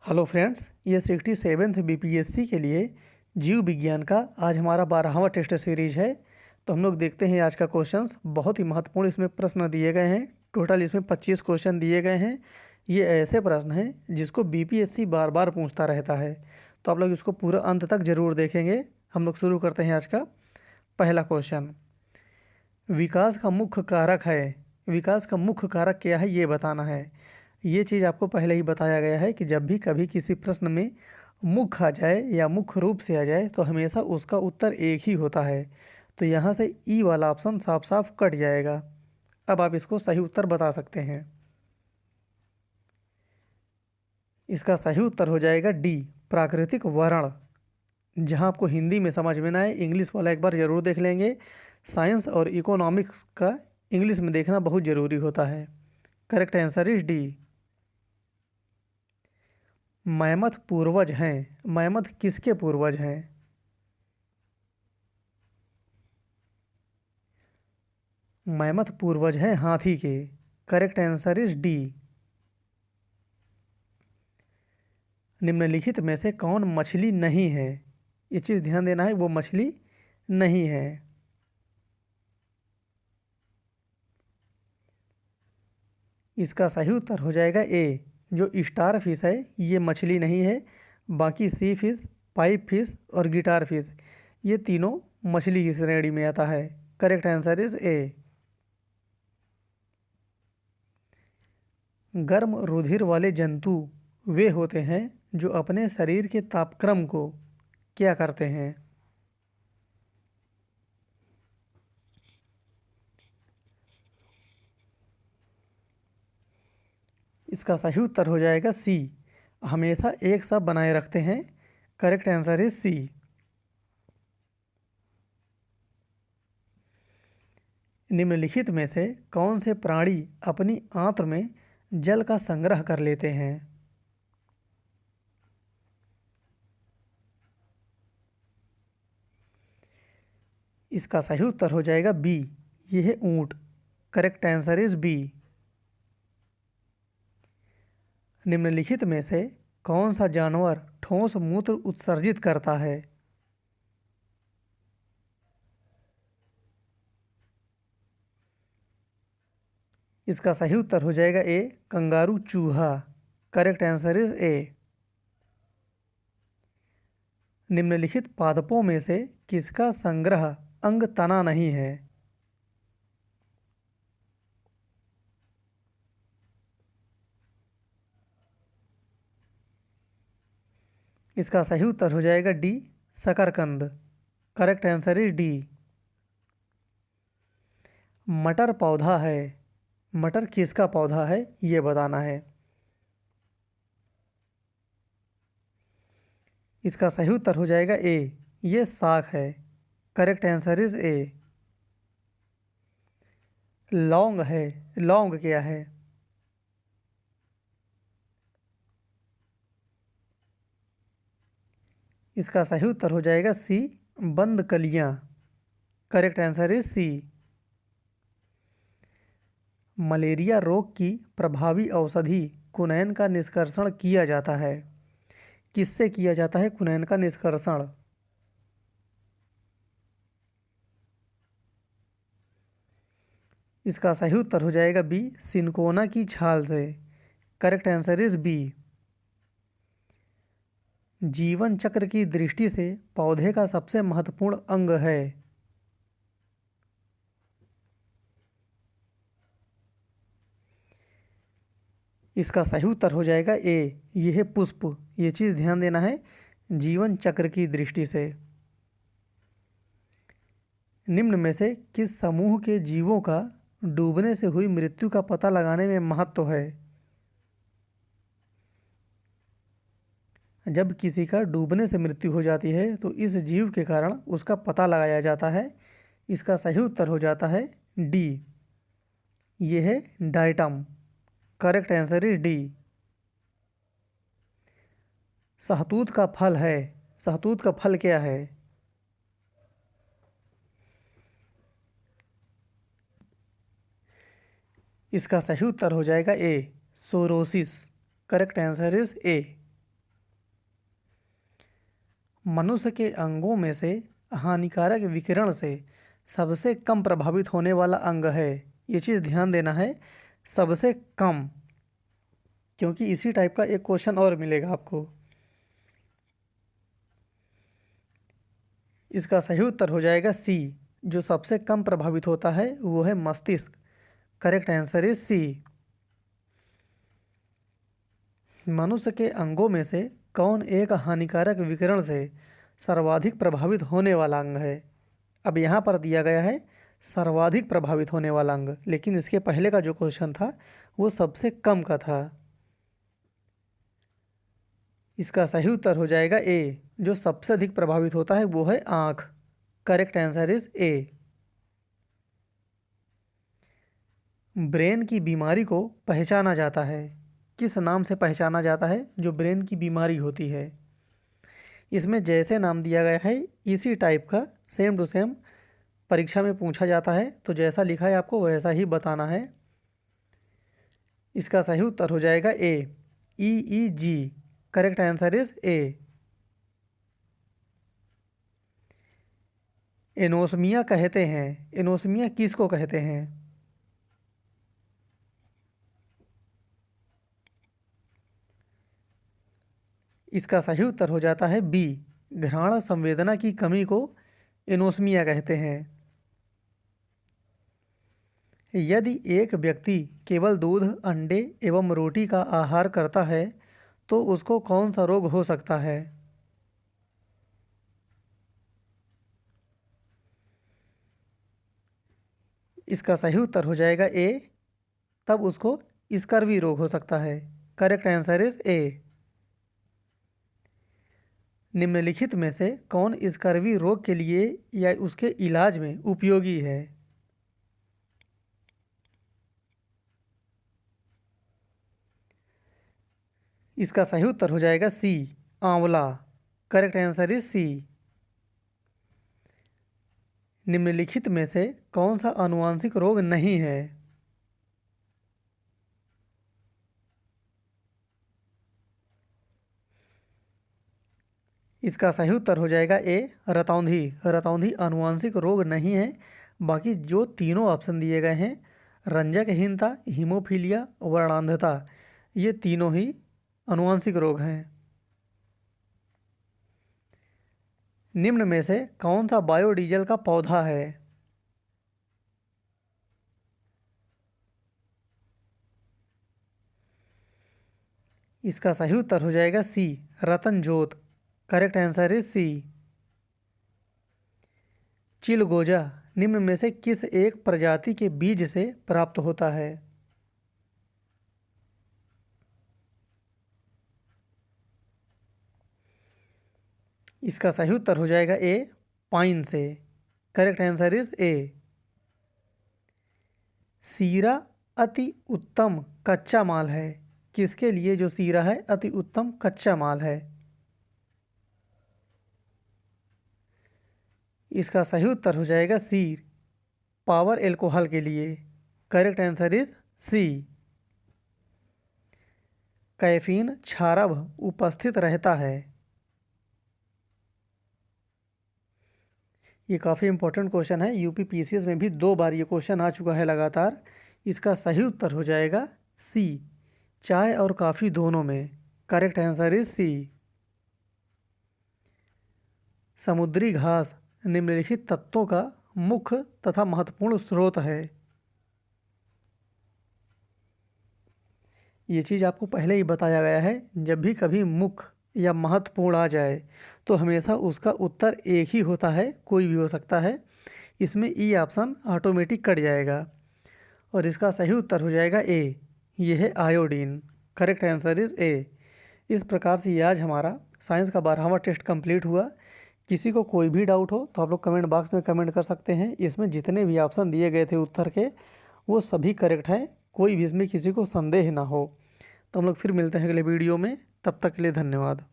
Hello friends, ये 67th BPSC के लिए जीव विज्ञान का आज हमारा 12वां टेस्ट सीरीज है। तो हम लोग देखते हैं आज का क्वेश्चंस। बहुत ही महत्वपूर्ण इसमें प्रश्न दिए गए हैं। टोटल इसमें 25 क्वेश्चन दिए गए हैं। ये ऐसे प्रश्न हैं जिसको बीपीएससी बार बार पूछता रहता है, तो आप लोग इसको पूरा अंत तक जरूर देखेंगे। हम लोग शुरू करते हैं आज का पहला क्वेश्चन। विकास का मुख्य कारक है। विकास का मुख्य कारक क्या है ये बताना है। ये चीज़ आपको पहले ही बताया गया है कि जब भी कभी किसी प्रश्न में मुख्य आ जाए या मुख्य रूप से आ जाए तो हमेशा उसका उत्तर एक ही होता है। तो यहाँ से ई वाला ऑप्शन साफ साफ कट जाएगा। अब आप इसको सही उत्तर बता सकते हैं। इसका सही उत्तर हो जाएगा डी, प्राकृतिक वर्ण। जहाँ आपको हिंदी में समझ में ना आए, इंग्लिश वाला एक बार ज़रूर देख लेंगे। साइंस और इकोनॉमिक्स का इंग्लिश में देखना बहुत ज़रूरी होता है। Correct answer is D. Mammoth पूर्वज हैं। मैमथ किसके पूर्वज हैं? मैमथ पूर्वज हैं हाथी के। Correct answer is D. निम्नलिखित में से कौन मछली नहीं है? ये चीज़ ध्यान देना है, वो मछली नहीं है। इसका सही उत्तर हो जाएगा ए, जो स्टार फिश है ये मछली नहीं है। बाकी सी फिश, पाइप फिश और गिटार फिश ये तीनों मछली की श्रेणी में आता है। करेक्ट आंसर इज ए। गर्म रुधिर वाले जंतु वे होते हैं जो अपने शरीर के तापक्रम को क्या करते हैं? इसका सही उत्तर हो जाएगा सी, हमेशा एक सा बनाए रखते हैं। Correct answer is C. निम्नलिखित में से कौन से प्राणी अपनी आंत्र में जल का संग्रह कर लेते हैं? इसका सही उत्तर हो जाएगा बी, यह है ऊंट। Correct answer is B. निम्नलिखित में से कौन सा जानवर ठोस मूत्र उत्सर्जित करता है? इसका सही उत्तर हो जाएगा ए, कंगारू चूहा। करेक्ट आंसर इज ए। निम्नलिखित पादपों में से किसका संग्रह अंग तना नहीं है? इसका सही उत्तर हो जाएगा डी, शकरकंद। Correct answer is D. मटर पौधा है। मटर किसका पौधा है ये बताना है। इसका सही उत्तर हो जाएगा ए, ये साग है। करेक्ट आंसर इज ए। लौंग है। लौंग क्या है? इसका सही उत्तर हो जाएगा सी, बंद कलियां। Correct answer is C. Malaria रोग की प्रभावी औषधि कुनैन का निष्कर्षण किया जाता है। किससे किया जाता है कुनैन का निष्कर्षण? इसका सही उत्तर हो जाएगा बी, सिनकोना की छाल से। Correct answer is B. जीवन चक्र की दृष्टि से पौधे का सबसे महत्वपूर्ण अंग है। इसका सही उत्तर हो जाएगा ए, यह है पुष्प। ये चीज़ ध्यान देना है जीवन चक्र की दृष्टि से। निम्न में से किस समूह के जीवों का डूबने से हुई मृत्यु का पता लगाने में महत्व है? जब किसी का डूबने से मृत्यु हो जाती है तो इस जीव के कारण उसका पता लगाया जाता है। इसका सही उत्तर हो जाता है डी, ये है diatom. Correct answer is D. सहतूत का फल है। सहतूत का फल क्या है? इसका सही उत्तर हो जाएगा A, psoriasis. Correct answer is A. मनुष्य के अंगों में से हानिकारक विकिरण से सबसे कम प्रभावित होने वाला अंग है। ये चीज़ ध्यान देना है, सबसे कम, क्योंकि इसी टाइप का एक क्वेश्चन और मिलेगा आपको। इसका सही उत्तर हो जाएगा सी, जो सबसे कम प्रभावित होता है वो है मस्तिष्क। Correct answer is C. मनुष्य के अंगों में से कौन एक हानिकारक विकिरण से सर्वाधिक प्रभावित होने वाला अंग है? अब यहाँ पर दिया गया है सर्वाधिक प्रभावित होने वाला अंग, लेकिन इसके पहले का जो क्वेश्चन था वो सबसे कम का था। इसका सही उत्तर हो जाएगा ए, जो सबसे अधिक प्रभावित होता है वो है आँख। Correct answer is A. Brain की बीमारी को पहचाना जाता है, किस नाम से पहचाना जाता है जो ब्रेन की बीमारी होती है? इसमें जैसे नाम दिया गया है इसी टाइप का सेम टू सेम परीक्षा में पूछा जाता है, तो जैसा लिखा है आपको वैसा ही बताना है। इसका सही उत्तर हो जाएगा ए, EEG। Correct answer is A. Anosmia कहते हैं, एनोस्मिया किसको कहते हैं? इसका सही उत्तर हो जाता है बी, घ्राण संवेदना की कमी को एनोस्मिया कहते हैं। यदि एक व्यक्ति केवल दूध, अंडे एवं रोटी का आहार करता है तो उसको कौन सा रोग हो सकता है? इसका सही उत्तर हो जाएगा ए, तब उसको स्कर्वी रोग हो सकता है। करेक्ट आंसर इज ए। निम्नलिखित में से कौन स्कर्वी रोग के लिए या उसके इलाज में उपयोगी है? इसका सही उत्तर हो जाएगा सी, आंवला। Correct answer is C. निम्नलिखित में से कौन सा आनुवांशिक रोग नहीं है? इसका सही उत्तर हो जाएगा ए, रतौंधी। रतौंधी आनुवांशिक रोग नहीं है। बाकी जो तीनों ऑप्शन दिए गए हैं, रंजकहीनता, हीमोफीलिया, वर्णांधता, ये तीनों ही आनुवांशिक रोग हैं। निम्न में से कौन सा बायोडीजल का पौधा है? इसका सही उत्तर हो जाएगा सी, रतनजोत। Correct answer is C. चिलगोजा निम्न में से किस एक प्रजाति के बीज से प्राप्त होता है? इसका सही उत्तर हो जाएगा ए, पाइन से। करेक्ट आंसर इज ए। सीरा अति उत्तम कच्चा माल है, किसके लिए जो सीरा है अति उत्तम कच्चा माल है? इसका सही उत्तर हो जाएगा सी, पावर एल्कोहल के लिए। Correct answer is C. Caffeine क्षारभ उपस्थित रहता है। ये काफ़ी इंपॉर्टेंट क्वेश्चन है, यूपी पीसीएस में भी 2 बार ये क्वेश्चन आ चुका है लगातार। इसका सही उत्तर हो जाएगा सी, चाय और कॉफ़ी दोनों में। Correct answer is C. समुद्री घास निम्नलिखित तत्वों का मुख्य तथा महत्वपूर्ण स्रोत है। ये चीज़ आपको पहले ही बताया गया है, जब भी कभी मुख्य या महत्वपूर्ण आ जाए तो हमेशा उसका उत्तर एक ही होता है, कोई भी हो सकता है। इसमें ई ऑप्शन ऑटोमेटिक कट जाएगा और इसका सही उत्तर हो जाएगा ए, ये है आयोडीन। करेक्ट आंसर इज ए। इस प्रकार से ये आज हमारा साइंस का 12वां टेस्ट कंप्लीट हुआ। किसी को कोई भी डाउट हो तो आप लोग कमेंट बॉक्स में कमेंट कर सकते हैं। इसमें जितने भी ऑप्शन दिए गए थे उत्तर के वो सभी करेक्ट हैं, कोई भी इसमें किसी को संदेह ना हो। तो हम लोग फिर मिलते हैं अगले वीडियो में, तब तक के लिए धन्यवाद।